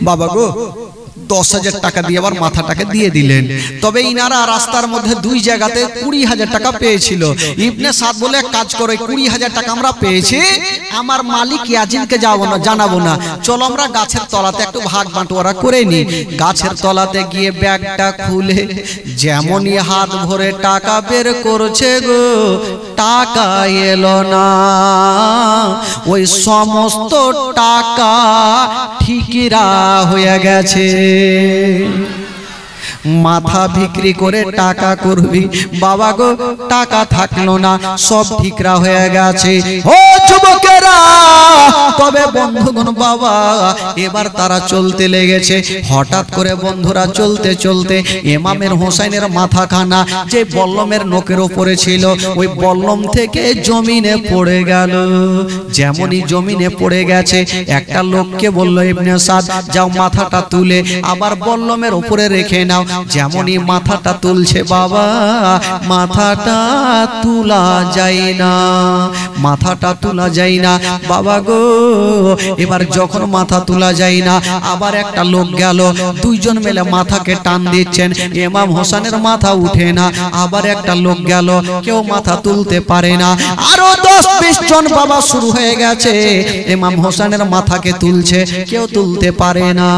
বাবা গো 10,000 টাকা দিয়ে আবার মাথাটাকে দিয়ে দিলেন। তবে ইনারা রাস্তার মধ্যে দুই জায়গাতে 20,000 টাকা পেয়েছিল। ইবনে সাদ বলে এক কাজ করে 20,000 টাকা আমরা পেয়েছি, আমার মালিক ইয়াজিনকে জানাবো না, চলো আমরা গাছের তলাতে একটু ভাগ বাঁটোয়ারা করে নি। গাছের তলাতে গিয়ে ব্যাগটা খুলে যেমনই হাত ভরে টাকা বের করছে গো, টাকা এলো না। ওই সমস্ত টাকা ঠিকিরা হয়ে গেছে। মাথা বিক্রি করে টাকা করবি, বাবা গো টাকা থাকলো না, সব ঠিকরা হয়ে গেছে। ও যুবকেরা, তবে বন্ধুগণ বাবা এবার তারা চলতে লেগেছে। হঠাৎ করে বন্ধুরা চলতে চলতে ইমামের হোসেনের মাথাখানা যে বল্লমের নোকের উপরে ছিল, ওই বল্লম থেকে জমিনে পড়ে গেল। যেমনই জমিনে পড়ে গেছে, একটা লোককে বলল ইবনে সাদ, যাও মাথাটা তুলে আবার বল্লমের উপরে রেখে নাও। যেমনই মাথাটা তুলছে, বাবা মাথাটা তুলা যায় না, মাথাটা তোলা যায় না বাবা গো। এবার যখন মাথা তোলা যায় না, আবার একটা লোক গেল, দুইজন মিলে মাথাকে টান দিচ্ছেন, ইমাম হোসেনের মাথা উঠে না। আবার একটা লোক গেল, কেউ মাথা তুলতে পারে না। আরো 10-20 জন বাবা শুরু হয়ে গেছে, ইমাম হোসেনের মাথাকে তুলছে, কেউ তুলতে পারে না।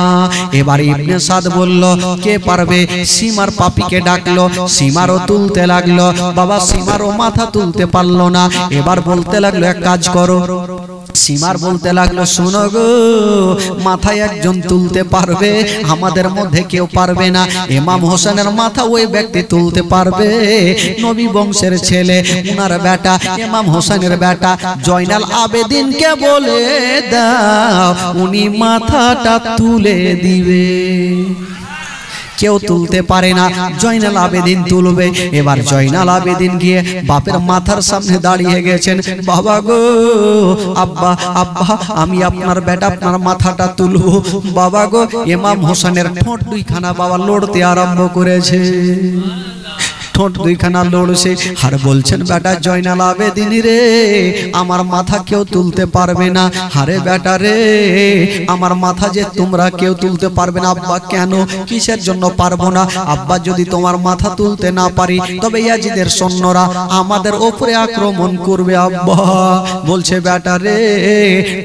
এবার ইবনে সাদ বলল, কে পারবে? সীমার পাপিকে ডাকলো, সীমারও তুলতে লাগলো, বাবা সীমারও মাথা তুলতে পারলো না। এবার বলতে লাগলো, এক কাজ করো। সীমার বলতে লাগলো, শোনো গো, মাথায় একজন তুলতে পারবে, আমাদের মধ্যে কেউ পারবে না। ইমাম হোসেনের মাথা ওই ব্যক্তি তুলতে পারবে, নবী বংশের ছেলে, উনার বেটা ইমাম হোসেনের বেটা জয়নাল আবেদিনকে বলে দাও, উনি মাথাটা তুলে দিবে। কেউ তুলতে পারে না, জয়নাল আবেদিন তুলবে। এবার জয়নাল আবেদিন গিয়ে বাপের মাথার সামনে দাঁড়িয়ে গেছেন, বাবা গো, আব্বা আব্বা আমি আপনার বেটা, আপনার মাথাটা তুলবো। বাবা গো, ইমাম হোসেনের ঠোঁট দুইখানা বাবা লড়তে আরম্ভ করেছে, ঠোঁট দুইখানা লড়ছে, আর বলছেন, বেটা জয়নাল আবেদিন রে, আমার মাথা কেউ তুলতে পারবে না। আরে বেটা রে, আমার মাথা যে তোমরা কেউ তুলতে পারবে না। আব্বা কেন, কিসের জন্য পারবো না? আব্বা যদি তোমার মাথা তুলতে না পারি, তবে ইয়াজিদের সৈন্যরা আমাদের উপরে আক্রমণ করবে। আব্বা বলছে, বেটা রে,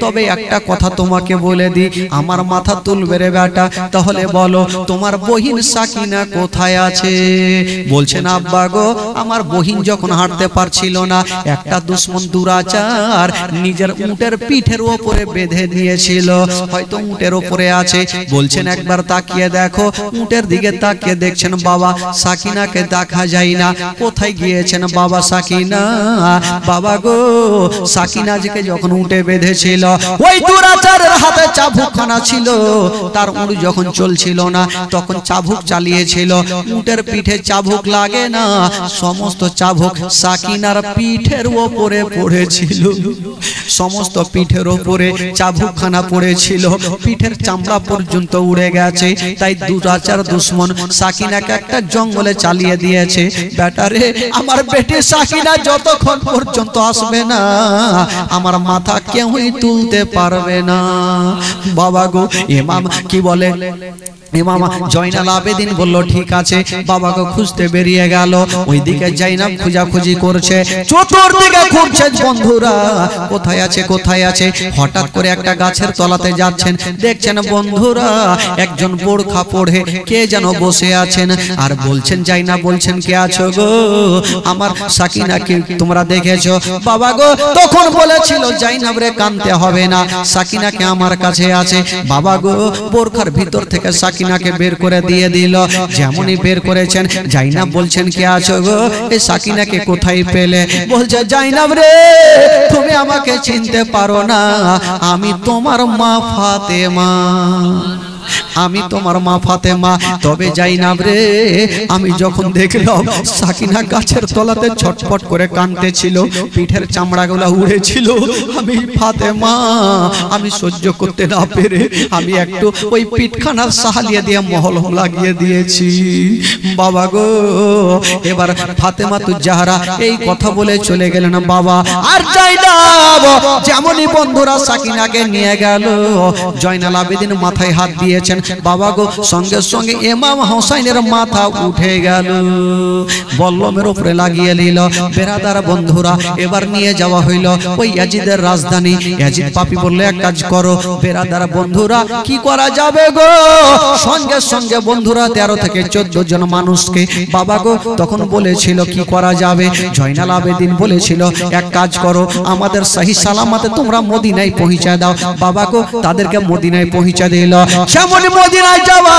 তবে একটা কথা তোমাকে বলে দি, আমার মাথা তুলবে রে বেটা, তাহলে বলো তোমার বহিন সাকিনা কোথায় আছে? বলছেন, আব্বা গো, আমার বহিন যখন হাঁটতে পারছিল না, একটা দুশ্মন দুরাচার নিজের উটের পিঠের উপরে বেঁধে নিয়েছিল, হয়তো উটের উপরে আছে। বলছেন, একবার তাকিয়ে দেখো। উটের দিকে তাকিয়ে দেখছেন, বাবা সাকিনাকে দেখা যায় না, কোথায় গিয়েছেন বাবা সাকিনা? বাবা গো, সাকিনা জিকে যখন উটে বেঁধেছিল, ওই দুরাচারের হাতে চাবুকখানা ছিল, তার উট যখন চলছিল না, তখন চাবুক চালিয়েছিল, উটের পিঠে চাবুক লাগে না, সমস্ত চাবুক সাকিনার পিঠের উপরে পড়েছিল, সমস্ত পিঠের উপরে চাবুকখানা পড়েছিল, পিঠের চামড়া পর্যন্ত উড়ে গেছে। তাই দুরাচার দুশ্মন সাকিনাকে একটা জঙ্গলে চালিয়ে দিয়েছে। বেটারে, আমার বেটি সাকিনা যতক্ষণ পর্যন্ত আসবে না, আমার মাথা কেউই তুলতে পারবে না। বাবা গো, ইমাম কি বলে? ইমাম জয়নাল আবেদিন বলল, ঠিক আছে। বাবাকে খুঁজতে বেরিয়ে গেল, ওইদিকে জাইনাব খোঁজাখুঁজি করছে, চতুর্দিকে খুঁজছে বন্ধুরা, কোথায় আছে কোথায় আছে। হঠাৎ করে একটা গাছের তলাতে যাচ্ছেন, দেখছেন বন্ধুরা একজন বোরখা পরে কে যেন বসে আছেন, আর বলছেন, জাইনাব বলছেন, কে আছো গো? আমার সাকিনাকে তোমরা দেখেছো? বাবা গো, তখন বলেছিল, জাইনাব রে কানতে হবে না, সাকিনাকে আমার কাছে আছে। বাবা গো, বোরখার ভিতর থেকে সাকিনাকে বের করে দিয়ে দিল। যেমনই বের করেছেন, জাইনাব বলছেন, কে আছো গো? এই সাকিনাকে কোথায় পেলে? বলছে, জাইনাব রে, তুমি আমাকে চিনতে পারো না, আমি তোমার মা ফাতেমা। আমি তোমার মা ফাতেমা। তবে জাইনাব রে, আমি যখন দেখলাম সাকিনা গাছের তলাতে ছটফট করে কাঁদতেছিল, পিঠের চামড়াগুলো উড়েছিল, আমি ফাতেমা আমি সহ্য করতে না পেরে আমি একটু ওই পিঠখানার সাহালিয়া দিয়ে মহলম লাগিয়ে দিয়েছি। বাবা গো, এবার ফাতেমা তু জাহরা এই কথা বলে চলে গেলেন বাবা। আর জাইনাব যেমনই বন্ধুরা সাকিনাকে নিয়ে গেল, জয়নাল আবেদিন মাথায় হাত দিয়েছেন বাবা গো, সঙ্গে সঙ্গে ইমাম হোসেনের মাথা উঠে গেল, বল্লমের উপরে লাগিয়ে নিল। বেরাদার বন্ধুরা, এবার নিয়ে যাওয়া হইল ওই ইয়াজিদের রাজধানী। ইয়াজিদ পাপী বললে এক কাজ করো। বেরাদার বন্ধুরা, কি করা যাবে গো? সঙ্গে সঙ্গে বন্ধুরা 13 থেকে 14 জন মানুষকে বাবা গো তখন বলেছিল কি করা যাবে। জয়নাল আবেদিন বলেছিল এক কাজ করো, আমাদের সহি সালামতে তোমরা মদিনায় পৌঁছে দাও। বাবা গো তাদেরকে মদিনায় পৌঁছে দিল। যেমন মদিনায় যাওয়া,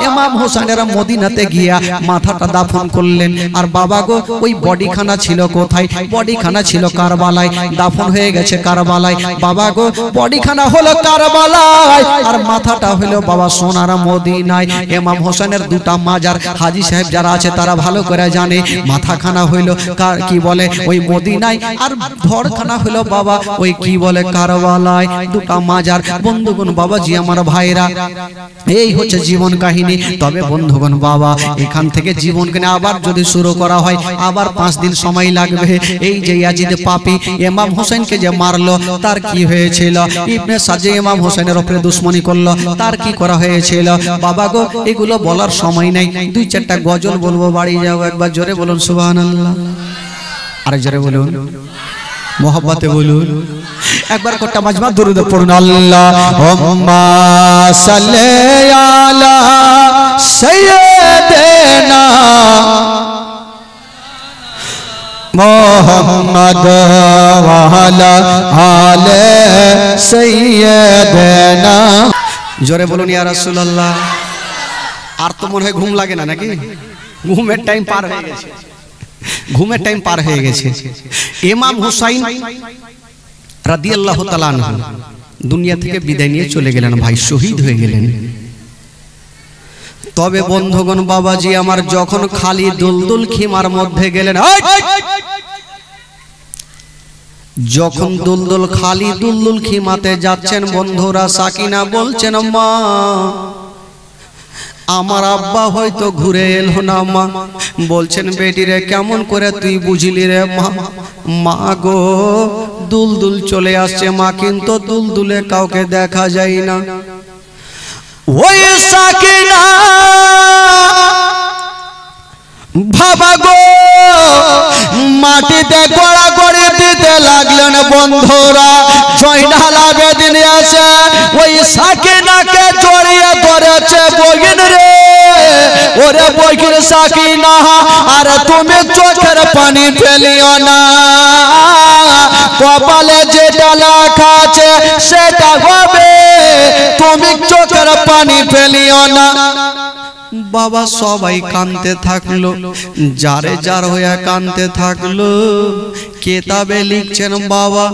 ইমাম হোসেনের মদিনাতে গিয়া মাথাটা দাফন করলেন। আর বাবা গো ওই বডিখানা ছিল কোথায়? বডিখানা ছিল কারবালায়, দাফন হয়ে গেছে কারবালায়। বাবা গো বডিখানা হলো কারবালায়, আর মাথাটা হলো বাবা সোনার মদিনায়। ইমাম হোসেনের দুটা মাজার হাজী সাহেব যারা আছে তারা ভালো করে জানে, মাথাখানা হইল কি বলে ওই মদিনায়, আর ধড়খানা হইল বাবা ওই কি বলে কারবালায়। দুটা মাজার বন্ধুগণ বাবাজি আমার ভাইরা, এই হচ্ছে জীবন কাহিনী। তবে বন্ধুগণ বাবা, এখান থেকে জীবন কাহিনী আবার যদি শুরু করা হয় আবার 5 দিন সময় লাগবে। এই যে ইয়াজিদ পাপী ইমাম হোসেনকে যে মারলো, তার কি হয়েছিল? ইবনে সাজে ইমাম হোসেনের উপরে দুশমনি করলো, তার কি করা হয়েছিল? বাবা গো এগুলো বলার সময় নাই, 2-4টা গজল বলবো, বাড়ি যাও। একবার জোরে বলুন সুবহানাল্লাহ, আরে জোরে বলুন, মোহাব্বতে বলুন, একবার কোটা মাজমা দুরূদ পড়ুন। আল্লাহুম্মা সাল্লি আলা সাইয়্যিদিনা মুহাম্মদ ওয়া আলা আলি সাইয়্যিদিনা। জোরে বলুন ইয়া রাসূলুল্লাহ। আর তো মনে হয় ঘুম লাগে না নাকি? ঘুমের টাইম পার হয়ে গেছে, ঘুমের টাইম পার হয়ে গেছে। ইমাম হুসাইন রাদিয়াল্লাহু তাআলা আনহু দুনিয়া থেকে বিদায় নিয়ে চলে গেলেন, ভাই শহীদ হয়ে গেলেন। তবে বন্ধুগণ বাবাজি আমার, যখন খালি দুলদুল খিমার মধ্যে গেলেন, যখন দুলদুল খালি দুলদুল খিমাতে যাচ্ছেন বন্ধুরা, সাকিনা বলছেন মা আমার আব্বা হয়তো ঘুরে এলো না। মা বলছেন বেটি রে কেমন করে তুই বুঝলি রে? মা মা গো দুলদুল চলে আসছে মা, কিন্তু দুলদুলে কাউকে দেখা যায় না। ওই সাকিনা বাবা গো মাটিতে গড়াগড়ি দিতে লাগলেন বন্ধুরা। জয়নাল আবেদিন এসে ওই সাকিনাকে জড়িয়ে ধরেছে, বগিন রে ওরে বগিন সাকিনা, আর তুমি চোখের পানি ফেলিও না, কপালে যেটা লেখা আছে সেটা হবে, তুমি চোখের পানি ফেলিও না। বাবা সবাই কাঁদতে থাকলো, যারে যার হয়ে কাঁদতে থাকলো। কেতাবে লিখছেন বাবা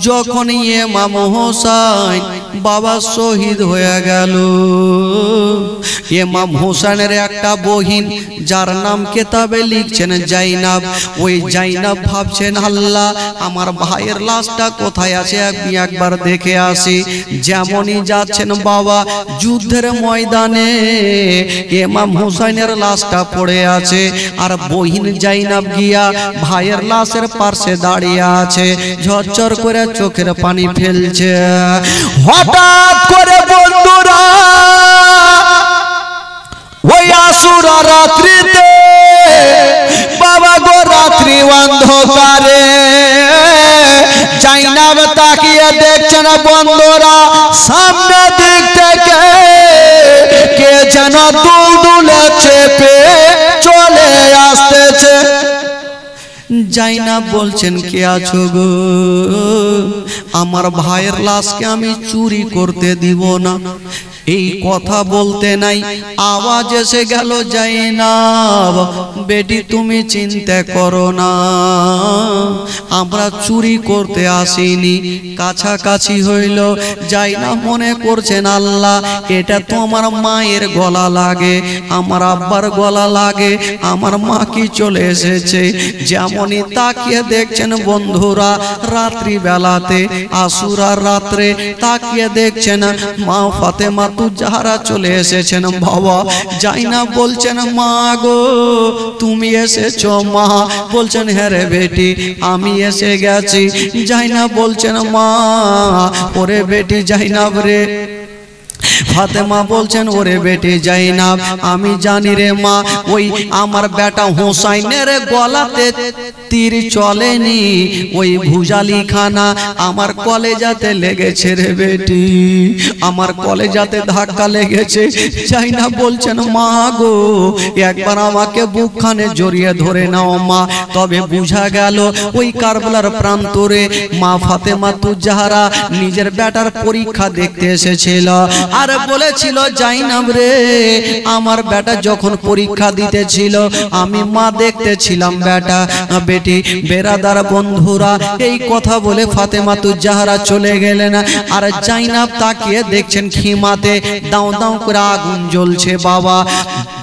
যখন ইমাম হোসেন বাবা শহীদ হয়ে গেল, ইমাম হোসেনের একটা বহিন যার নাম কেতাবে লিখছেন জাইনাব, ওই জাইনাব ভাবছেন আল্লাহ আমার ভাইয়ের লাশটা কোথায় আছে আমি একবার দেখে আসি। যেমনই যাচ্ছেন বাবা যুদ্ধের ময়দানে ইমাম হোসেনের লাশটা পড়ে আছে, আর বহিন জাইনাব গিয়া ভাইয়ের লাশের পাশে দাঁড়িয়ে আছে, ঝরঝর করে চোখের পানি ফেলছে। হঠাৎ করে বন্ধুরা ওই আসুরা রাত্রিতে বাবা গো রাত্রি অন্ধকারে জাইনাব তাকিয়ে দেখছেন বন্ধুরা, সামনে দিক থেকে কে যেন দুলদুলে চেপে চলে আসতেছে। জাইনাব বলছেন কে আছো গো? আমার ভাইয়ের লাশকে আমি চুরি করতে দিব না। এই কথা বলতে নাই আওয়াজ এসে গেল, জাইনাব বেটি তুমি চিন্তা করো না, আমরা চুরি করতে আসিনি। কাছাকাছি হইল, জাইনাব মনে করছেন আল্লাহ এটা তো আমার মায়ের গলা লাগে, আমার আব্বার গলা লাগে, আমার মা কি চলে এসেছে। যেমনই তাকিয়ে দেখছেন বন্ধুরা, রাত্রি বেলাতে আশুরার রাত্রে তাকিয়ে দেখছেন মা ফাতেমা যাহারা চলে এসেছেন। বাবা জাইনাব বলছেন মা গো তুমি এসেছো? মা বলছেন হ্যাঁ রে বেটি আমি এসে গেছি। জাইনাব বলছেন মা ওরে বেটি জাইনাব রে। ফাতেমা বলছেন ওরে বেটি জাইনাব আমি জানি রে মা, ওই আমার বেটা হোসাইনের গলাতে তীর চলেনি, ওই ভুজালি খানা আমার কলেজাতে লেগেছে রে বেটি, আমার কলেজাতে ধাক্কা লেগেছে। জাইনাব বলছেন মা গো একবার আমাকে বুকখানে জড়িয়ে ধরে নাও মা। তবে বুঝা গেল ওই কারবালার প্রান্তরে মা ফাতেমা তুজাহারা নিজের বেটার পরীক্ষা দেখতে এসেছিল, আর বলেছিল জাইনাব রে আমার বেটা যখন পরীক্ষা দিতেছিল আমি মা দেখতেছিলাম বেটা বেটি। বেরাদার বন্ধুরা এই কথা বলে ফাতেমা তুজাহারা চলে গেলেন, আর জাইনাব তাকিয়ে দেখছেন খিমাতে দাও দাও করে আগুন জ্বলছে। বাবা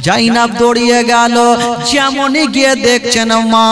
জাইনাব দৌড়িয়ে গেল, যেমনই গিয়ে দেখছেন মা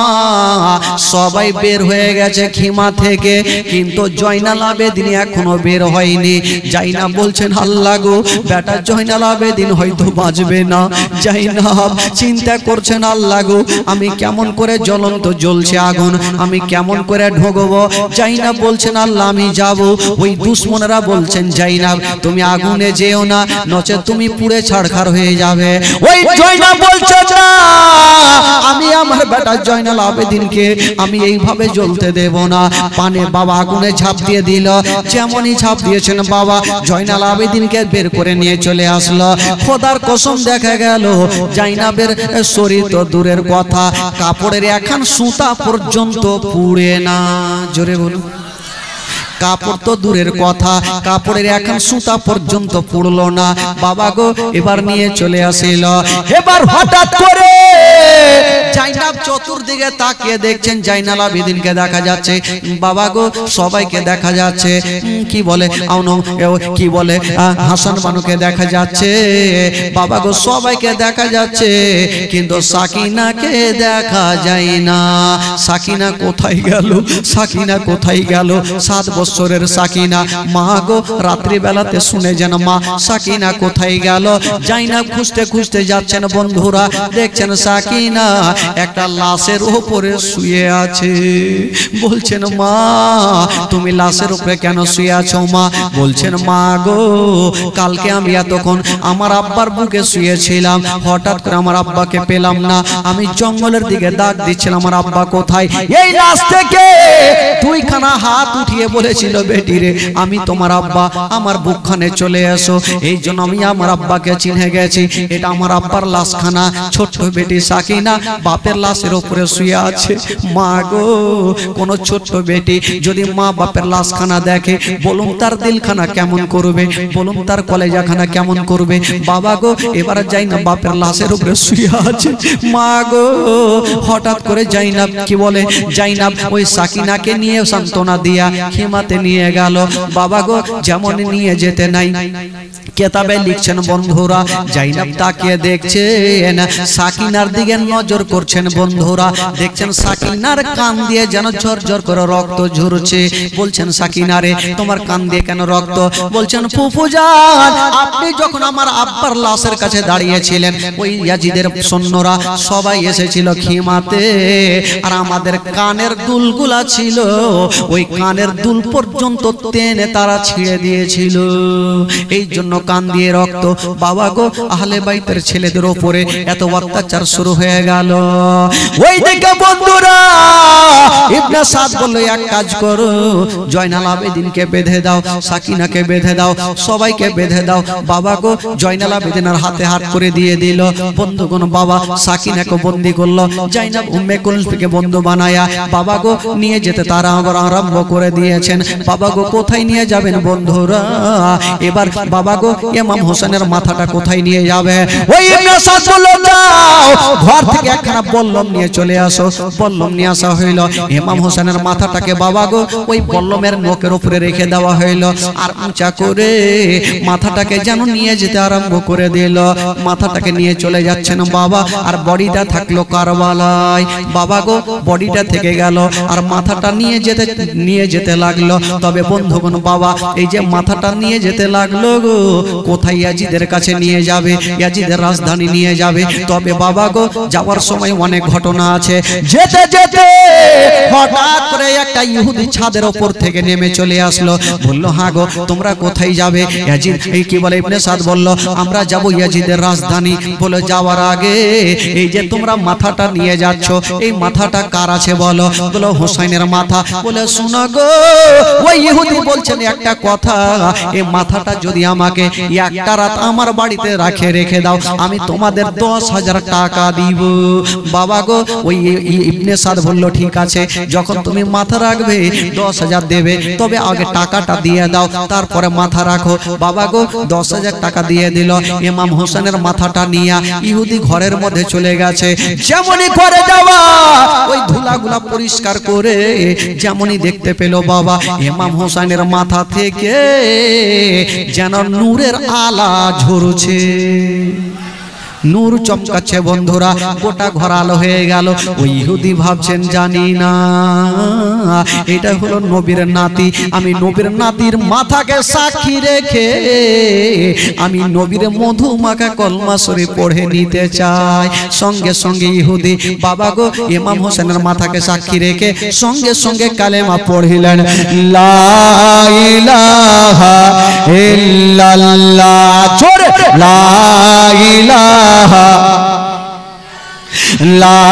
সবাই বের হয়ে গেছে খিমা থেকে, কিন্তু জয়নাল আবেদিন এখনো বের হয়নি। জাইনাব বলছেন আল্লাহ গো বেটা জয়নাল আবেদিন হয়তো বাঁচবে না। জাইনাব চিন্তা করছেন আল্লাহ গো আমি কেমন করে, জ্বলন্ত জ্বলছে আগুন আমি কেমন করে ঢোকবো। জাইনাব বলছেন আল্লাহ আমি যাব। ওই দুশ্মনেরা বলছেন জাইনাব তুমি আগুনে যেও না, নচেত তুমি পুড়ে ছাড়খাড় হয়ে যাবে। ওই জয়নাব বলছে না আমি আমার বেটা জয়নাল আবেদিনকে আমি এইভাবে জ্বলতে দেব না। পানে বাবা আগুনে ঝাঁপ দিয়ে দিল, যেমনই ঝাঁপ দিয়েছেন বাবা জয়নাল আবেদিনকে বের করে নিয়ে চলে আসলো। খোদার কসম দেখা গেল জাইনাবের শরীর তো দূরের কথা, কাপড়ের একখান সুতা পর্যন্ত পুড়ে না। জোরে বলুন কাপড় তো দূরের কথা, কাপড়ের এখন সুতা পর্যন্ত পুড়লো না। বাবা গো এবার নিয়ে চলে আসিল। এবার হঠাৎ করে জাইনাব চতুর্দিকে তাকিয়ে দেখছেন জাইনাল আবেদিনকে দেখা যাচ্ছে। বাবা গো সবাইকে দেখা যাচ্ছে, কি বলে কি বলে হাসান বানুকে দেখা যাচ্ছে। বাবা গো সবাইকে দেখা যাচ্ছে, কিন্তু সাকিনাকে দেখা যায় না। সাকিনা কোথায় গেল? সাকিনা কোথায় গেল? 7 বছরের সাকিনা। মা গো রাত্রি বেলাতে শুনে যেন মা সাকিনা কোথায় গেল। জাইনাব খুঁজতে খুঁজতে যাচ্ছেন বন্ধুরা, দেখছেন সাকিনা একটা লাশের উপরে শুয়ে আছে। বলছেন মা তুমি লাশের উপরে কেন শুয়ে আছো মা? বলছেন মা গো কালকে আমি এতক্ষণ আমার আব্বার বুকে শুয়েছিলাম, হঠাৎ করে আমার আব্বাকে পেলাম না, আমি জঙ্গলের দিকে ডাক দিচ্ছিলাম আমার আব্বা কোথায়। এই লাশ থেকে 2খানা হাত উঠিয়ে বলেছিল বেটি রে আমি তোমার আব্বা, আমার বুকখানে চলে এসো। এই জন্য আমি আমার আব্বাকে চিনে গেছি, এটা আমার আব্বার লাশখানা। ছোট্ট বেটি সাকিনা বাপের লাশের উপরে শুয়ে আছে। মা গো কোন ছোট্ট বেটি যদি মা বাপের লাশখানা দেখে বলুন তার দিলখানা কেমন করবে, বলুন তার কলেজাখানা কেমন করবে। বাবা গো এবার জাইনাব বাপের লাশের উপরে শুয়ে আছে। মা গো হঠাৎ করে জাইনাব কি বলে, জাইনাব ওই সাকিনাকে নিয়ে সান্ত্বনা দিয়া খিমাতে নিয়ে গেল। বাবা গো যেমন নিয়ে যেতে নাই, কেতাবে লিখছেন বন্ধুরা জাইনাব তাকিয়ে দেখছেন সাকিনার দিকে নজর করছেন বন্ধুরা, দেখছেন সাকিনার কান দিয়ে যেন ঝরঝর করে রক্ত ঝরছে। বলছেন সাকিনা রে তোমার কান দিয়ে কেন রক্ত? বলছেন ফুফুজান আপনি যখন আমার আব্বার লাশের কাছে দাঁড়িয়েছিলেন ওই ইয়াজিদের সৈন্যরা সবাই এসেছিল খিমাতে, আর আমাদের কানের দুলগুলা ছিল ওই কানের দুল পর্যন্ত টেনে তারা ছিঁড়ে দিয়েছিল। এই জন্য কান দিয়ে রক্ত। বাবা গো, আহলে বাইতের ছেলেদের উপরে এত অত্যাচার শুরু হয়ে গেল। ওই দিকে বন্ধুরা ইবনে সাদ বলল, এক কাজ করো, জয়নাল আবেদিনকে বেঁধে দাও, সাকিনাকে বেঁধে দাও, সবাইকে বেঁধে দাও। বাবা গো, জয়নাল আবেদিনের হাতে হাত করে দিয়ে দিল। বন্ধুগণ, বাবা সাকিনাকে বন্দি করলো, জাইনাব উম্মে কুলসুমকে বন্ধু বানায়া বাবা গো নিয়ে যেতে তারা আরম্ভ করে দিয়েছেন। বাবা গো, কোথায় নিয়ে যাবেন বন্ধুরা? এবার বাবা গো, ইমাম হোসেনের মাথাটা কোথায় নিয়ে যাবে? ওই ইবনে সাদ বলল, যাও ঘর থেকে একখানা বল্লম নিয়ে চলে আসো। বল্লম নিয়ে আসা হইল। ইমাম হোসেনের মাথাটাকে বাবা গো ওই বল্লমের নোকের উপরে রেখে দেওয়া হইল, আর উঁচা করে মাথাটাকে যেন নিয়ে যেতে আরম্ভ করে দিল। মাথাটাকে নিয়ে চলে যাচ্ছেন বাবা, আর বডিটা থাকলো কারবালায়। বাবা গো, বডিটা থেকে গেল, আর মাথাটা নিয়ে যেতে লাগলো। তবে বন্ধুগণ, বাবা এই যে মাথাটা নিয়ে যেতে লাগলো গো, কোথায়? ইয়াজিদের কাছে নিয়ে যাবে, ইয়াজিদের রাজধানী নিয়ে যাবে। তবে বাবা গো, যাওয়ার সময় অনেক ঘটনা আছে। যেতে যেতে হঠাৎ করে একটা ইহুদি ছাদের উপর থেকে নেমে চলে আসলো। বললো, হ্যাঁ গো, তোমরা কোথায় যাবে? ইয়াজিদ এই কি বলে, ইবনে সাদ বলল, আমরা যাব ইয়াজিদের রাজধানী। বলে, যাওয়ার আগে এই যে তোমরা মাথাটা নিয়ে যাচ্ছ, এই মাথাটা কার আছে বলো? বলো, হোসাইনের মাথা। বলে, শোনো গো, ওই ইহুদি বলছেন একটা কথা, এই মাথাটা যদি আমাকে একটা রাত আমার বাড়িতে রেখে দাও, আমি তোমাদের 10,000 টাকা দিব। বাবা গো, ওই ইবনে সাদ বলল, ঠিক আছে, যখন তুমি মাথা রাখবে 10,000 দেবে, তবে আগে টাকাটা দিয়ে দাও, তারপরে মাথা রাখো। বাবা গো, 10,000 টাকা দিয়ে দিল। ইমাম হোসেনের মাথাটা নিয়ে ইহুদি ঘরের মধ্যে চলে গেছে। যেমনই করে যাওয়া, ওই ধুলাগুলা পরিষ্কার করে যেমনই দেখতে পেল বাবা, ইমাম হোসেনের মাথা থেকে যেন নূরের আলা ঝরছে, নূর চমকাচ্ছে। বন্ধুরা, গোটা ঘর আলো হয়ে গেল। ওই ইহুদি ভাবছেন, জানি না এটা হলো নবীর নাতি, আমি নবীর নাতির মাথাকে সাক্ষী রেখে আমি নবীর মধু মাখা কলমা শরীফ পড়ে নিতে চাই। সঙ্গে সঙ্গে ইহুদি বাবা গো ইমাম হোসেনের মাথাকে সাক্ষী রেখে সঙ্গে সঙ্গে কালেমা পড়িলেন, লা ইলাহা ইল্লাল্লাহ, জোরে লা ইলাহা লা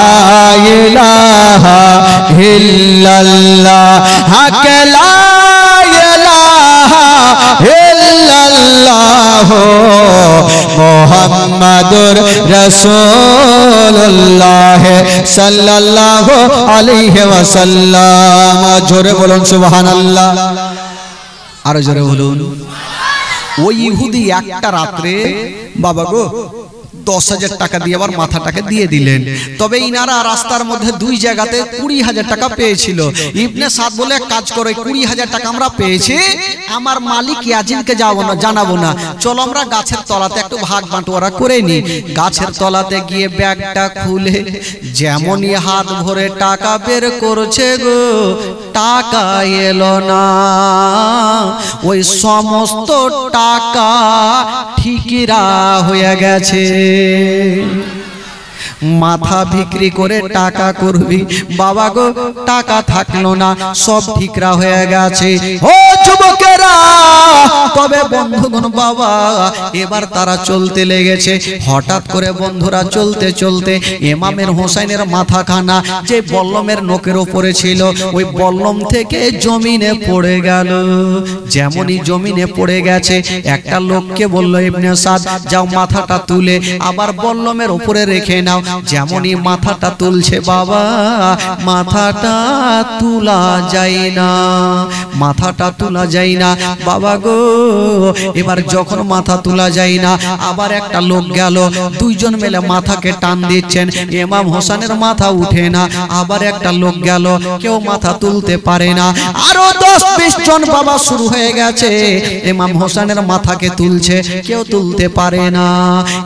ইলাহা ইল্লাল্লাহ, হক লা ইলাহা ইল্লাল্লাহ, মুহাম্মাদুর রাসূলুল্লাহ সাল্লাল্লাহু আলাইহি ওয়াসাল্লাম। জোরে বলুন সুবহানাল্লাহ, আরো জোরে বলুন। ওই ইহুদি একটা রাত্রে বাবা গো 10,000 টাকা দিয়ে আবার মাথাটাকে দিয়ে দিলেন। তবে ইনারা রাস্তার মধ্যে দুই জায়গাতে 20,000 টাকা পেয়েছিল। ইবনে সাদ বলে, এক কাজ করো, 20,000 টাকা আমরা পেয়েছি, আমার মালিক ইয়াজিদকে জানাবো না, চলো আমরা গাছের তলাতে একটু ভাগ বাঁটোয়ারা করে নি। গাছের তলাতে গিয়ে ব্যাগটা খুলে যেমনই হাত ভরে টাকা বের করছে গো, টাকা এলো না। ওই সমস্ত টাকা ঠিকিরা হয়ে গেছে। মাথা বিক্রি করে টাকা করবি, বাবা গো টাকা থাকলো না, সব ঠিকরা হয়ে গেছে। ও যুবকেরা, তবে বন্ধুগণ বাবা এবার তারা চলতে লেগেছে। হঠাৎ করে বন্ধুরা চলতে চলতে ইমামের হোসেনের মাথাখানা যে বল্লমের নোকের উপরে ছিল, ওই বল্লম থেকে জমিনে পড়ে গেল। যেমনই জমিনে পড়ে গেছে, একটা লোককে বলল, ইবনে সাদ যাও মাথাটা তুলে আবার বল্লমের উপরে রেখে নাও। যেমনই মাথাটা তুলছে বাবা, মাথাটা তুলা যায় না, মাথাটা তুলা যায় না বাবা গো। এবার যখন মাথা তুলা যায় না, আবার একটা লোক গেল, দুইজন মিলে মাথাকে টান দিচ্ছেন, ইমাম হোসেনের মাথা উঠে না। আবার একটা লোক গেল, কেউ মাথা তুলতে পারে না। আরো 10-20 জন বাবা শুরু হয়ে গেছে, ইমাম হোসেনের মাথাকে তুলছে, কেউ তুলতে পারে না।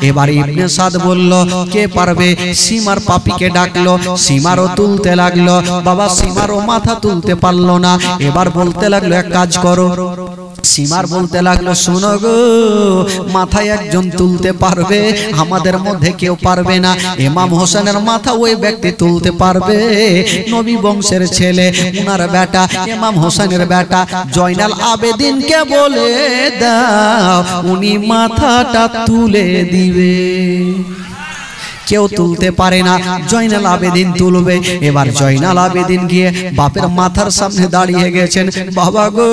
এবার ইবনে সাদ বলল, কে পারবে? সীমার পাপিকে ডাকলো, সীমারও তুলতে লাগলো। বাবা সীমারও মাথা তুলতে পারলো না। এবার বলতে লাগলো, এক কাজ করো, সীমার বলতে লাগলো, শোনো গো, মাথায় একজন তুলতে পারবে, আমাদের মধ্যে কেউ পারবে না। ইমাম হোসেনের মাথা ওই ব্যক্তি তুলতে পারবে, নবী বংশের ছেলে, উনার বেটা, ইমাম হোসেনের বেটা জয়নাল আবেদিনকে বলে দাও, উনি মাথাটা তুলে দিবে। কেউ তুলতে পারে না, জয়নাল আবেদিন তুলবে। এবার জয়নাল আবেদিন গিয়ে বাপের মাথার সামনে দাঁড়িয়ে গেছেন, বাবা গো,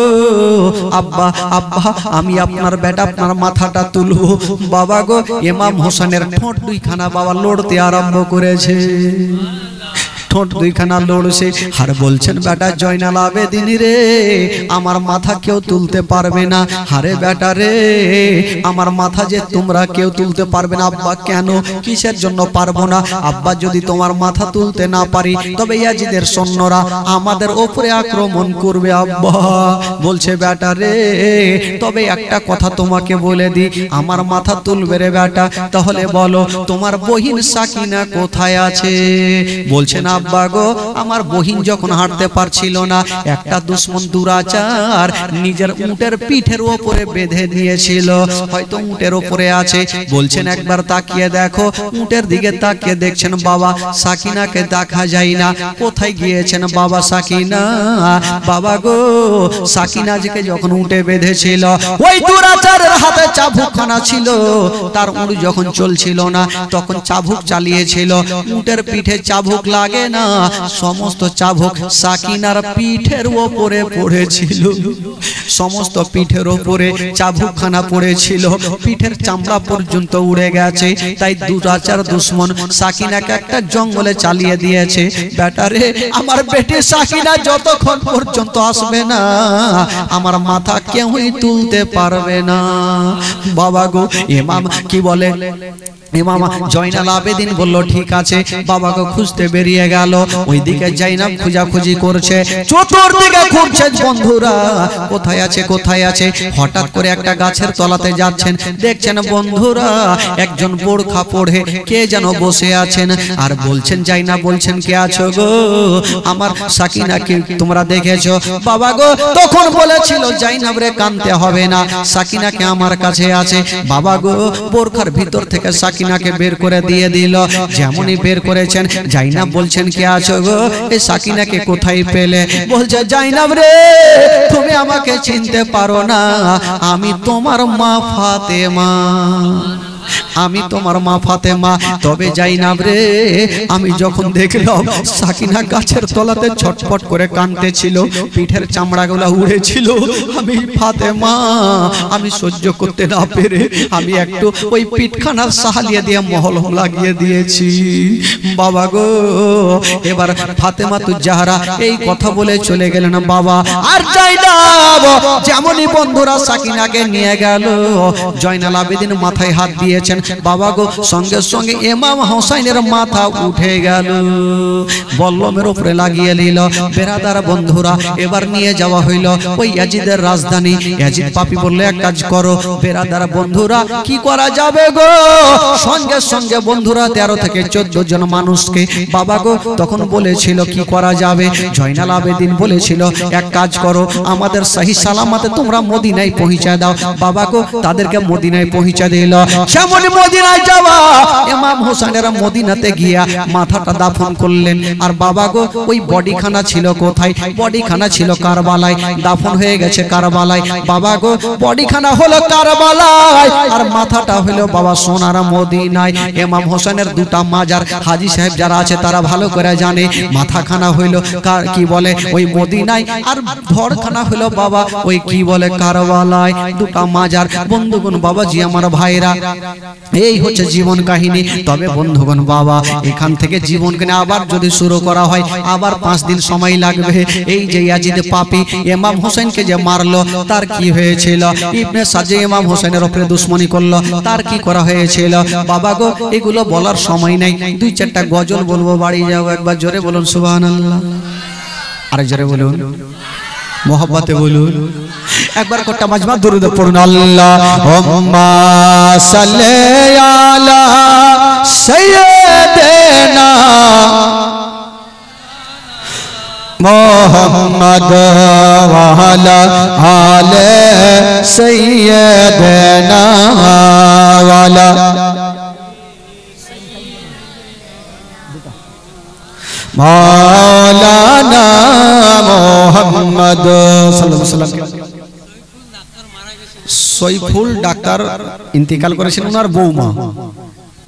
আব্বা আব্বা, আমি আপনার বেটা, আপনার মাথাটা তুলবো। বাবা গো, ইমাম হোসেনের ঠোঁট দুইখানা বাবা লড়তে আরম্ভ করেছে, ঠোঁট দুইখানা লড়ছে, আর বলছেন, বেটা জয়নাল আবেদিন রে, আমার মাথা কেউ তুলতে পারবে না। আরে বেটা রে, আমার মাথা যে তোমরা কেউ তুলতে পারবে না। আব্বা কেন, কিসের জন্য পারবো না? আব্বা যদি তোমার মাথা তুলতে না পারি, তবে ইয়াজিদের সৈন্যরা আমাদের উপরে আক্রমণ করবে। আব্বা বলছে, বেটা রে, তবে একটা কথা তোমাকে বলে দি, আমার মাথা তুলবে রে বেটা, তাহলে বলো তোমার বহিন সাকিনা কোথায় আছে? বলছে না আব্বা গো, আমার বহিন যখন হাঁটতে পারছিল না, একটা দুশ্মন দুরাচার নিজের উটের পিঠের উপরে বেঁধে নিয়েছিল, হয়তো উটের উপরে আছে। বলছেন একবার তাকিয়ে দেখো, উটের দিকে তাকিয়ে দেখছেন বাবা সাকিনাকে দেখা যায় না। কোথায় গিয়েছেন বাবা সাকিনা? বাবা গো, সাকিনাকে যখন উটে বেঁধেছিল, ওই দুরাচারের হাতে চাবুকখানা ছিল, তার উট যখন চলছিল না, তখন চাবুক চালিয়েছিল, উটের পিঠে চাবুক লাগে না, সমস্ত চাবুক সাকিনার পিঠের উপরে পড়েছিল, সমস্ত পিঠের উপরে চাবুকখানা পড়েছিল, পিঠের চামড়া পর্যন্ত উড়ে গেছে। তাই দুরাচার দুশ্মন সাকিনাকে একটা জঙ্গলে চালিয়ে দিয়েছে। বেটারে, আমার বেটি সাকিনা যতক্ষণ পর্যন্ত আসবে না, আমার মাথা কেউই তুলতে পারবে না। বাবা গো, ইমাম কি বলে, ইমাম জয়নাল আবেদিন বলল, ঠিক আছে। বাবাকে খুঁজতে বেরিয়ে গেল, ওইদিকে জাইনাব খোঁজাখুঁজি করছে, চতুর্দিকে খুঁজছে বন্ধুরা, কোথায় আছে কোথায় আছে। হঠাৎ করে একটা গাছের তলাতে যাচ্ছেন, দেখছেন বন্ধুরা একজন বোরখা পরে কে যেন বসে আছেন, আর বলছেন, জাইনাব বলছেন, কে আছো গো? আমার সাকিনাকে তোমরা দেখেছো? বাবা গো, তখন বলেছিল, জাইনাব রে কানতে হবে না, সাকিনাকে আমার কাছে আছে। বাবা গো, বোরখার ভিতর থেকে সাকিনাকে বের করে দিয়ে দিল। যেমনই বের করেছেন, জাইনাব বলছেন, কে আছো গো? এই সাকিনাকে কোথায় পেলে? বলছে, জাইনাব রে, তুমি আমাকে চিনতে পারো না, আমি তোমার মা ফাতেমা, আমি তোমার মা ফাতেমা। তবে জাইনাব রে, আমি যখন দেখলাম সাকিনা গাছের তলাতে ছটফট করে কাঁদতেছিল, পিঠের চামড়াগুলা উড়েছিল, আমি ফাতেমা, আমি সহ্য করতে না পেরে আমি একটু ওই পিঠখানার সাহালিয়ে দিয়ে মহলম লাগিয়ে দিয়েছি। বাবা গো, এবার ফাতেমা তু জাহরা এই কথা বলে চলে গেলেন বাবা। আর জাইনাব যেমনই বন্ধুরা সাকিনাকে নিয়ে গেল, জয়নাল আবেদিন মাথায় হাত দিয়েছেন। বাবা গো, সঙ্গে সঙ্গে ইমাম হোসেনের মাথা উঠে গেল, বল্লমের উপরে লাগিয়ে নিল। বেরাদার বন্ধুরা, এবার নিয়ে যাওয়া হইল ওই ইয়াজিদের রাজধানী। ইয়াজিদ পাপী বললে, এক কাজ করো বেরাদার বন্ধুরা, কি করা যাবে গো? সঙ্গে সঙ্গে বন্ধুরা 13 থেকে 14 জন মানুষকে বাবা গো তখন বলেছিল কি করা যাবে। জয়নাল আবেদিন বলেছিল, এক কাজ করো, আমাদের সহি সালামতে তোমরা মদিনায় পৌঁছে দাও। বাবা গো, তাদেরকে মদিনায় পৌঁছে দিল। যেমন মদিনায় যাওয়া, ইমাম হোসেনের মদিনাতে গিয়া মাথাটা দাফন করলেন। আর বাবা গো, ওই বডিখানা ছিল কোথায়? বডিখানা ছিল কারবালায়, দাফন হয়ে গেছে কারবালায়। বাবা গো, বডিখানা হলো কারবালায়, আর মাথাটা হলো বাবা সোনার মদিনায়। ইমাম হোসেনের দুটা মাজার হাজী সাহেব যারা আছে তারা ভালো করে জানে, মাথাখানা হইলো কি বলে ওই মদিনায়, আর ধড়খানা হলো বাবা ওই কি বলে কারবালায়। দুটা মাজার। বন্ধুগণ, বাবাজি আমার ভাইরা, এই হচ্ছে জীবন কাহিনী। তবে বন্ধুগণ বাবা, এখান থেকে জীবন কাহিনী আবার যদি শুরু করা হয়, আবার 5 দিন সময় লাগবে। এই যে ইয়াজিদ পাপী ইমাম হোসেনকে যে মারলো, তার কি হয়েছিল? ইবনে সাজে ইমাম হোসেনের উপরে দুশমনি করলো, তার কি করা হয়েছিল? বাবা গো, এগুলো বলার সময় নাই। 2-4টা গজল বলবো, বাড়ি যাও। একবার জোরে বলুন সুবহানাল্লাহ, আরেক জোরে বলুন মোহাব্বতে বলুন, একবার কোটা মাজমা দরুদ পড়ুন। আল্লাহুম্মা সাল্লি আলা সাইয়্যিদিনা मोहम्मद वाला आले सैयदना वाला मौलाना मोहम्मद সৈফুল ডাক্তার ইন্তিকাল করেছেন, ওনার বৌমা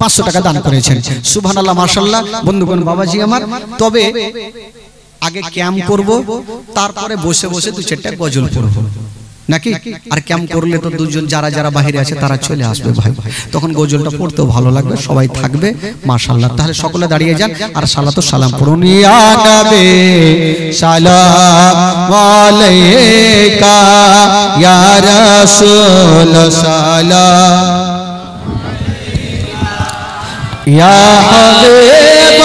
500 টাকা দান করেছেন। সুবহানাল্লাহ মাশাআল্লাহ। বন্ধুগণ বাবাজি আমার, তবে আগে ক্যাম্প করব, তারপরে বসে বসে 2-4টা গজল পড়ব নাকি? আর ক্যাম্প করলে তো দুজন যারা যারা বাইরে আছে তারা চলে আসবে ভাই, তখন গজলটা পড়তেও ভালো লাগবে, সবাই থাকবে মাশাআল্লাহ। তাহলে সকলে দাঁড়িয়ে যান আর সালাতু সালাম পড়ুন। ইয়া নবী সালাম আলাইকা, ইয়া রাসূল সালাম, ইয়া হাবিব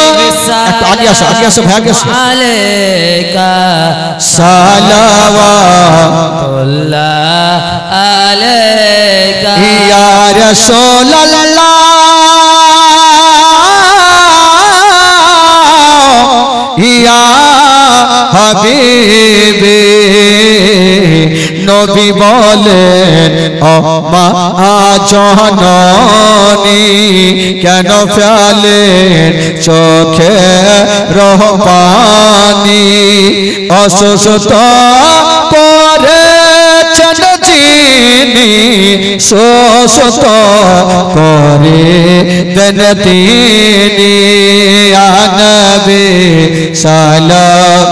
আগে আসো ভাই, আগে আসো। আলাইকা সালাওয়াতুল্লাহ আলাইকা ইয়া রাসূলুল্লাহ, ইয়া হাবিবে নবী বলেন ও মা জননী, কেন ফেলেন চোখে রহপানি, অসুস্থ করেছেন যিনি, সুস্থ করে দেন তিনি। ইয়া নবী সালাম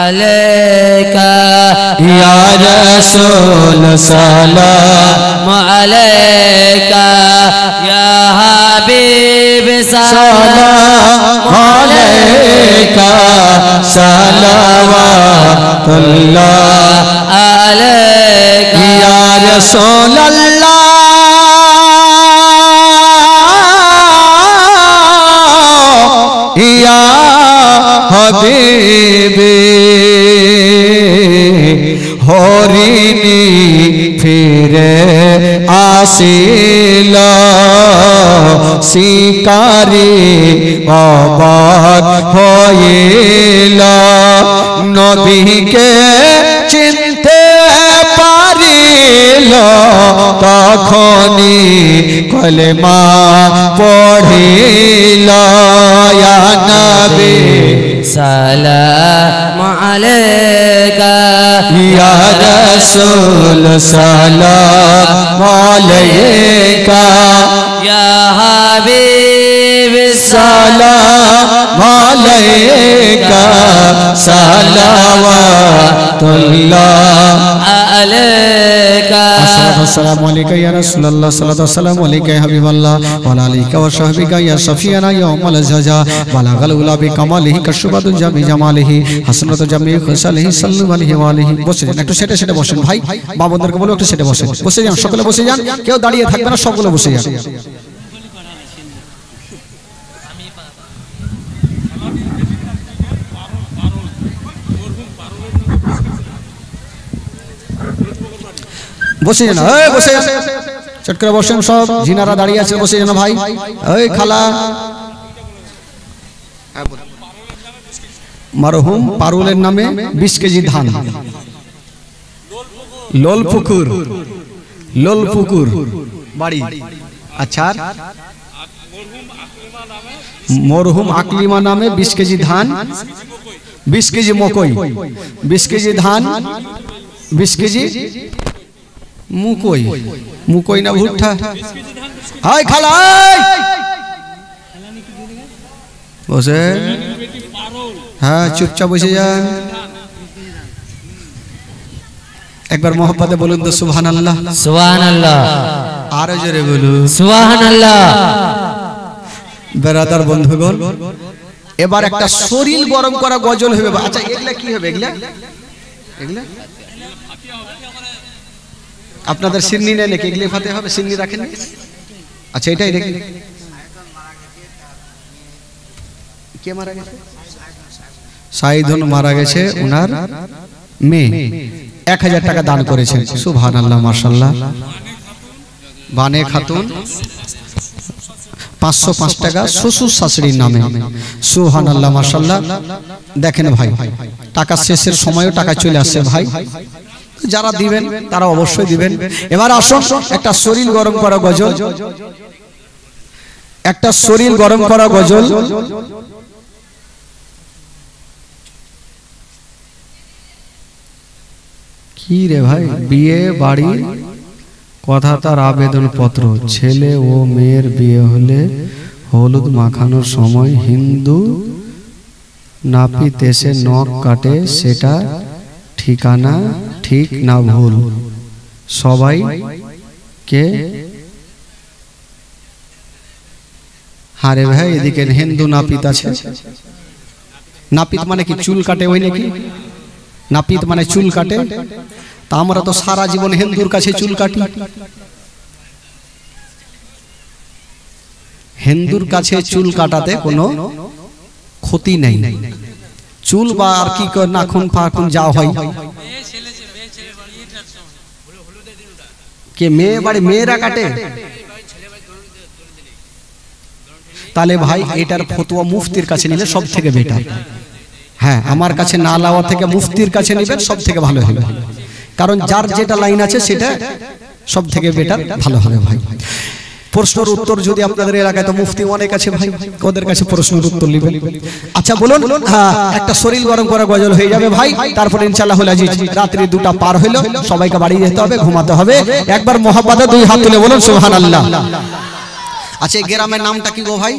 আলাইকা ইয়া রাসূল সালাম আলাইকা, ইয়া হাবিব সালাম আলাইকা, সালাওয়াতুল্লাহ আলাইকা ইয়া রাসূলুল্লাহ, ইয়া হাবিবে হরিণী ফিরে আসিল, শিকারি অবাক হইল, নবীকে চিনতে পারিল, তখনই কলেমা পড়িল। ইয়া নবী সালাম আলাইকা, ইয়া রাসূল সালাম আলাইকা, ইয়া হাবিব সালাম আলাইকা, সালাওয়াতুল্লাহ আলাইকা। আসসালামু আলাইকা ইয়া রাসূলুল্লাহ, সাল্লাল্লাহু আলাইহি আলাইকা ইয়া হাবিবাল্লাহ, ওয়া আলাইকা ওয়া সাহবিকা ইয়া সাফিয়ানা ইয়াউমাল জাজা, বালাগাল উলা বিকামালিহি কাশুবাদুল জামি জামালিহি, হাসনাতু জামি খুসালিহি সাল্লাল্লাহু আলাইহি ওয়া আলিহি। বসে যান, একটু সেটে বসেন ভাই, বাবাদেরকে বলো একটু সেটে বসেন, বসে যান, সকলে বসে যান, কেউ দাঁড়িয়ে থাকবে না, সকলে বসে যান। বসে যান, এই বসে যান, চট করে বসেন সব, জিনারা দাঁড়িয়ে আছে বসে যান ভাই। এই খালা, মরহুম পারুলের নামে 20 কেজি ধান, লোলপুকুর বাড়ি। আচ্ছা, মরহুম আকলিমা নামে 20 কেজি ধান, 20 কেজি মকই, 20 কেজি ধান, 20 কেজি মুকই না ভুট্টা। হাই খালা, বসে, হ্যাঁ চুপচাপ বসে যান। একবার মোহাম্মতে বলুন তো সুবহানাল্লাহ, সুবহানাল্লাহ, আরো জোরে বলুন সুবহানাল্লাহ। বেরাদার বন্ধুগণ, এবার একটা শরীর গরম করা গজল হবে। আচ্ছা এগুলা কি হবে? এগুলা আপনাদের সিন্নি নেই নাকি? এগুলি ফাতে হবে, সিন্নি রাখেন। আচ্ছা এটাই দেখি, কে মারা গেছে? সাইদুন মারা গেছে, ওনার মেয়ে 1000 টাকা দান করেছেন। সুবহানাল্লাহ মাশাআল্লাহ। বানে খাতুন 505 টাকা শ্বশুর শাশুড়ির নামে। সুবহানাল্লাহ, মাশাআল্লাহ। দেখেন ভাই, টাকা শেষের সময়ও টাকা চলে আসছে ভাই, যারা দিবেন তারা অবশ্যই দিবেন। এবার আসুন একটা শরীর গরম করা গজল, একটা শরীর গরম করা গজল। কি রে ভাই, বিয়ে বাড়ি কথা তার আবেদন পত্র, ছেলে ও মেয়ের বিয়ে হলে হলুদ মাখানোর সময় হিন্দু নাপিত এসে নখ কাটে, সেটা ঠিকানা ঠিক না ভুল? সবাই কে? হারে ভাই, এদিকে হিন্দু নাপিত আছে। নাপিত মানে কি চুল কাটে ওই নাকি? নাপিত মানে চুল কাটে। তা আমরা তো সারা জীবন হিন্দুর কাছে চুল কাটি। হিন্দুর কাছে চুল কাটাতে কোনো ক্ষতি নেই। চুল বা আর কি নাখুন ফাখুন যা হয়, কে মেয়ে বাড়ি মেয়েরা কাটে? তাহলে ভাই এটার ফতোয়া মুফতির কাছে নিলে সব থেকে বেটার। হ্যাঁ, আমার কাছে না লাওয়া থেকে মুফতির কাছে নেবেন, সব থেকে ভালো হবে। কারণ যার যেটা লাইন আছে সেটা সব থেকে বেটার, ভালো হবে ভাই। প্রশ্নের উত্তর যদি আপনাদের এলাকায় তো মুফতি অনেক আছে ভাই, ওদের কাছে প্রশ্নের উত্তর নেবেন। আচ্ছা বলুন, হ্যাঁ একটা শরীর গরম করা গজল হয়ে যাবে ভাই, তারপরে ইনশাআল্লাহ আজিজ রাত্রি 2টা পার হইলো, সবাইকে বাড়ি যেতে হবে, ঘুমাতে হবে। একবার মোহাব্বতে 2 হাত তুলে বলুন সুবহানাল্লাহ। আচ্ছা এই গ্রামের নামটা কি গো ভাই?